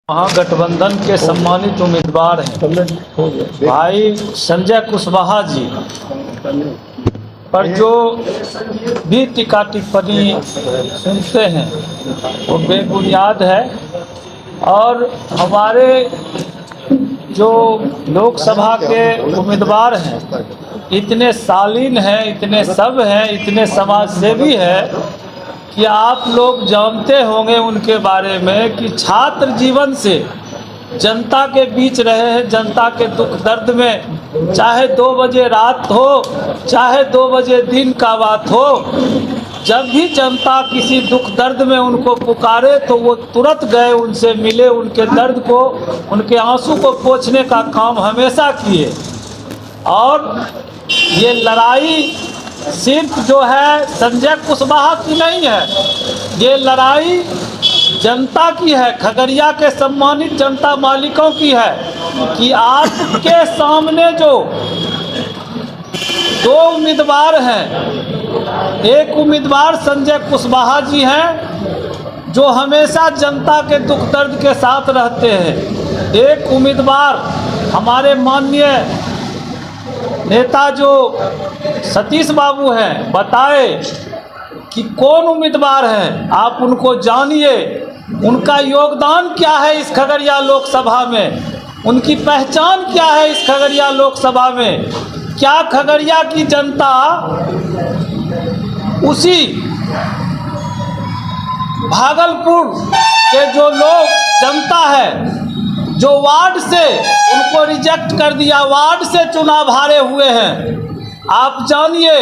महागठबंधन के सम्मानित उम्मीदवार हैं भाई संजय कुशवाहा जी पर जो भी टीका टिप्पणी सुनते हैं वो बेबुनियाद है। और हमारे जो लोकसभा के उम्मीदवार हैं इतने शालीन हैं, इतने सब हैं, इतने समाजसेवी हैं कि आप लोग जानते होंगे उनके बारे में कि छात्र जीवन से जनता के बीच रहे हैं, जनता के दुख दर्द में, चाहे 2 बजे रात हो चाहे 2 बजे दिन का बात हो, जब भी जनता किसी दुख दर्द में उनको पुकारे तो वो तुरंत गए, उनसे मिले, उनके दर्द को, उनके आंसू को पोंछने का काम हमेशा किए। और ये लड़ाई सिर्फ जो है संजय कुशवाहा की नहीं है, ये लड़ाई जनता की है, खगड़िया के सम्मानित जनता मालिकों की है कि आपके सामने जो 2 उम्मीदवार हैं, एक उम्मीदवार संजय कुशवाहा जी हैं जो हमेशा जनता के दुख दर्द के साथ रहते हैं, एक उम्मीदवार हमारे माननीय नेता जो सतीश बाबू हैं, बताए कि कौन उम्मीदवार हैं, आप उनको जानिए, उनका योगदान क्या है इस खगड़िया लोकसभा में, उनकी पहचान क्या है इस खगड़िया लोकसभा में, क्या खगड़िया की जनता उसी भागलपुर के जो लोग जनता है जो वार्ड से उनको रिजेक्ट कर दिया, वार्ड से चुनाव हारे हुए हैं, आप जानिए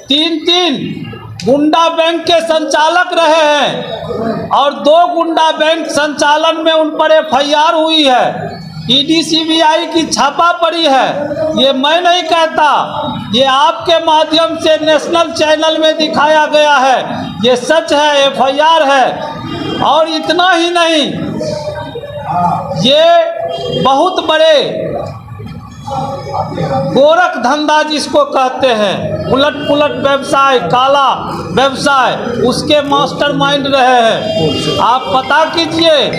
3 गुंडा बैंक के संचालक रहे हैं और 2 गुंडा बैंक संचालन में उन पर FIR हुई है, ED CBI की छापा पड़ी है। ये मैं नहीं कहता, ये आपके माध्यम से नेशनल चैनल में दिखाया गया है, ये सच है, FIR है। और इतना ही नहीं, ये बहुत बड़े गोरख धंधा जिसको कहते हैं, उलट पुलट व्यवसाय, काला व्यवसाय, उसके मास्टरमाइंड रहे हैं। आप पता कीजिए,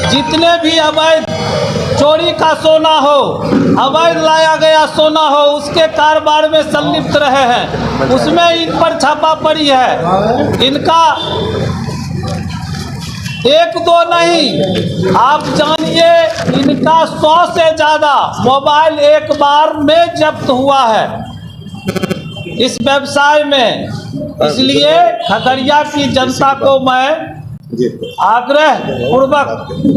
जितने भी अवैध चोरी का सोना हो, अवैध लाया गया सोना हो, उसके कारोबार में संलिप्त रहे हैं, उसमें इन पर छापा पड़ी है। इनका 1-2 नहीं, आप जानिए इनका 100 से ज़्यादा मोबाइल एक बार में जब्त हुआ है इस व्यवसाय में। इसलिए खगड़िया की जनता को मैं आग्रह पूर्वक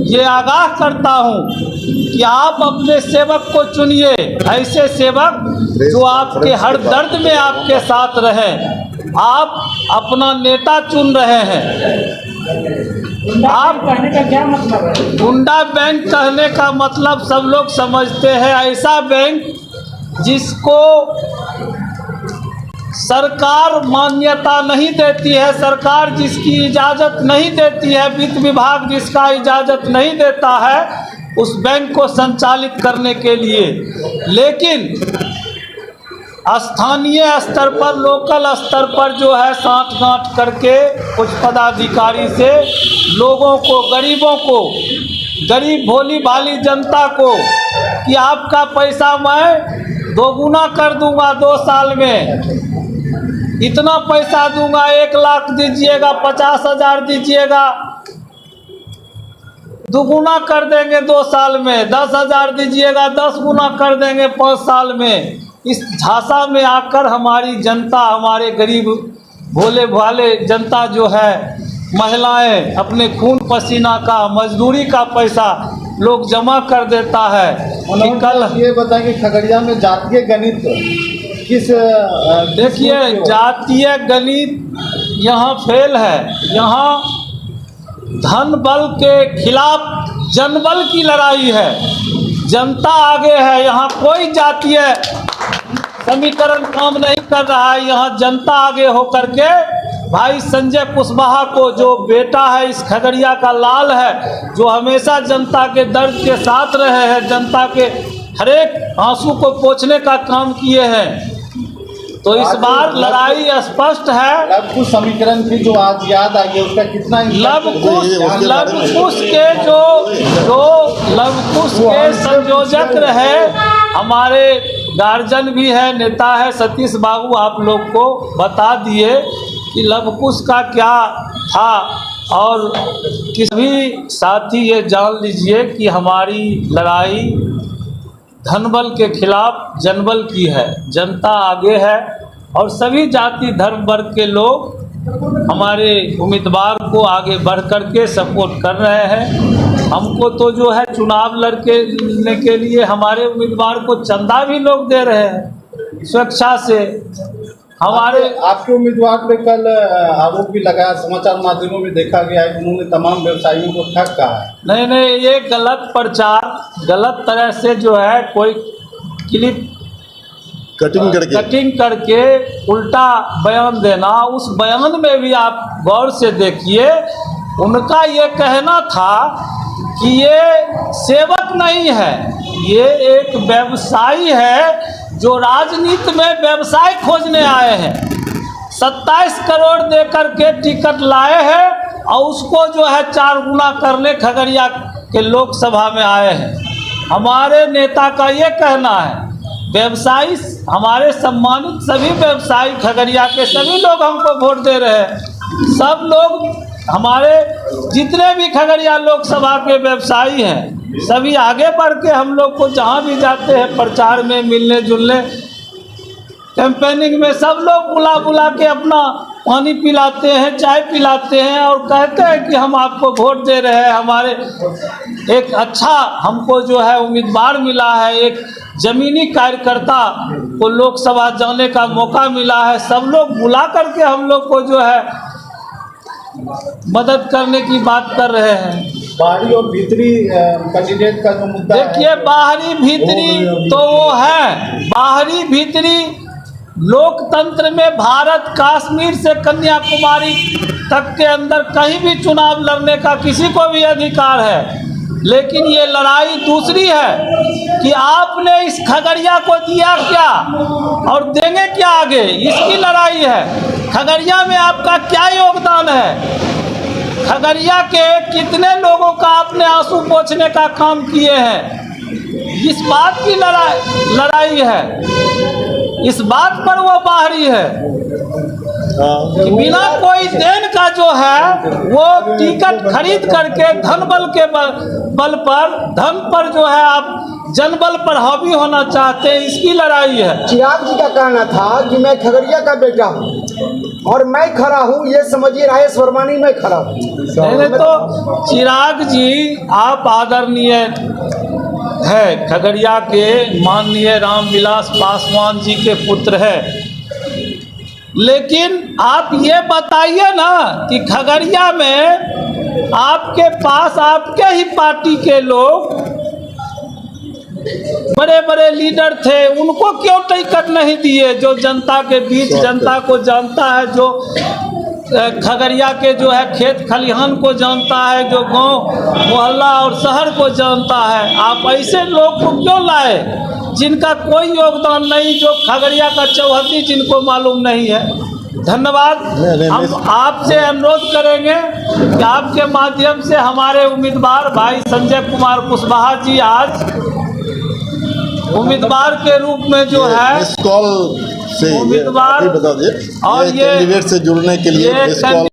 ये आगाह करता हूँ कि आप अपने सेवक को चुनिए, ऐसे सेवक जो आपके हर दर्द में आपके साथ रहें। आप अपना नेता चुन रहे हैं। आप कहने का क्या मतलब है? गुंडा बैंक कहने का मतलब सब लोग समझते हैं ऐसा बैंक जिसको सरकार मान्यता नहीं देती है, सरकार जिसकी इजाज़त नहीं देती है, वित्त विभाग जिसका इजाज़त नहीं देता है उस बैंक को संचालित करने के लिए। लेकिन स्थानीय स्तर पर, लोकल स्तर पर जो है साठ-गांठ करके कुछ पदाधिकारी से लोगों को, गरीबों को, गरीब भोली भाली जनता को कि आपका पैसा मैं 2 गुना कर दूंगा 2 साल में, इतना पैसा दूंगा, 1 लाख दीजिएगा, 50,000 दीजिएगा, 2 गुना कर देंगे 2 साल में, 10,000 दीजिएगा, 10 गुना कर देंगे 5 साल में। इस झांसा में आकर हमारी जनता, हमारे गरीब भोले भाले जनता जो है, महिलाएं अपने खून पसीना का, मजदूरी का पैसा लोग जमा कर देता है। कल ये बताएं कि खगड़िया में जातीय गणित किस, देखिए जातीय गणित यहाँ फेल है। यहाँ धन बल के खिलाफ जनबल की लड़ाई है, जनता आगे है, यहाँ कोई जातीय समीकरण काम नहीं कर रहा है। यहाँ जनता आगे होकर के भाई संजय कुशवाहा को, जो बेटा है इस खगड़िया का लाल है, जो हमेशा जनता के दर्द के साथ रहे हैं, जनता के हर एक आंसू को पोंछने का काम किए हैं, तो इस बार लड़ाई स्पष्ट है। लव कुश समीकरण की जो आज याद आई है उसका कितना लव कुश के जो लवकुश के संयोजक रहे हमारे गार्जियन भी है, नेता है सतीश बाबू, आप लोग को बता दिए कि लवकुश का क्या था। और किसी भी साथी ये जान लीजिए कि हमारी लड़ाई धनबल के खिलाफ जनबल की है। जनता आगे है और सभी जाति धर्म वर्ग के लोग हमारे उम्मीदवार को आगे बढ़ कर के सपोर्ट कर रहे हैं। हमको तो जो है चुनाव लड़ने के लिए हमारे उम्मीदवार को चंदा भी लोग दे रहे हैं स्वेच्छा से। हमारे आपके उम्मीदवार पे कल आरोप भी लगाया, समाचार माध्यमों में देखा गया है कि उन्होंने तमाम व्यवसायियों को ठग कहा है। नहीं, ये गलत प्रचार, गलत तरह से जो है कोई क्लिप कटिंग करके उल्टा बयान देना। उस बयान में भी आप गौर से देखिए, उनका ये कहना था कि ये सेवक नहीं है, ये एक व्यवसायी है जो राजनीति में व्यवसाय खोजने आए हैं। 27 करोड़ दे करके टिकट लाए हैं और उसको जो है 4 गुना करने खगड़िया के लोकसभा में आए हैं। हमारे नेता का ये कहना है, व्यवसायी हमारे सम्मानित सभी व्यवसायी खगड़िया के सभी लोग हमको वोट दे रहे हैं। सब लोग हमारे जितने भी खगड़िया लोकसभा के व्यवसायी हैं सभी आगे बढ़ के हम लोग को जहाँ भी जाते हैं प्रचार में, मिलने जुलने, कैंपेनिंग में सब लोग बुला के अपना पानी पिलाते हैं, चाय पिलाते हैं और कहते हैं कि हम आपको वोट दे रहे हैं। हमारे एक अच्छा हमको जो है उम्मीदवार मिला है, एक जमीनी कार्यकर्ता को लोकसभा जाने का मौका मिला है। सब लोग बुला करके हम लोग को जो है मदद करने की बात कर रहे हैं। बाहरी और भीतरी कैंडिडेट का जो मुद्दा है, देखिए बाहरी भीतरी तो वो है, बाहरी भीतरी लोकतंत्र में भारत कश्मीर से कन्याकुमारी तक के अंदर कहीं भी चुनाव लड़ने का किसी को भी अधिकार है। लेकिन ये लड़ाई दूसरी है कि आपने इस खगड़िया को दिया क्या और देंगे क्या आगे, इसकी लड़ाई है। खगड़िया में आपका क्या योगदान है, खगड़िया के कितने लोगों का आपने आंसू पोंछने का काम किए हैं, इस बात की लड़ाई है। इस बात पर वो बाहरी है कि बिना कोई देन का जो है वो टिकट खरीद करके धन बल के बल पर, धन पर जो है आप जनबल पर हावी होना चाहते हैं, इसकी लड़ाई है। चिराग जी का कहना था कि मैं खगड़िया का बेटा हूँ और मैं खड़ा हूँ, ये समझिए राजेश वर्मा नहीं, मैं खड़ा हूँ। नहीं तो चिराग जी आप आदरणीय है, खगड़िया के माननीय रामविलास पासवान जी के पुत्र है, लेकिन आप ये बताइए ना कि खगड़िया में आपके पास आपके ही पार्टी के लोग बड़े बड़े लीडर थे, उनको क्यों टिकट नहीं दिए? जो जनता के बीच, जनता को जानता है, जो खगड़िया के जो है खेत खलिहान को जानता है, जो गांव मोहल्ला और शहर को जानता है, आप ऐसे लोग को क्यों लाए जिनका कोई योगदान नहीं, जो खगड़िया का चौहद्दी जिनको मालूम नहीं है? धन्यवाद। हम आपसे अनुरोध करेंगे कि आपके माध्यम से हमारे उम्मीदवार भाई संजय कुमार कुशवाहा जी आज उम्मीदवार के रूप में जो है इस कॉल से उम्मीदवार बता दिए, और ये कैंडिडेट से जुड़ने के लिए इस कॉल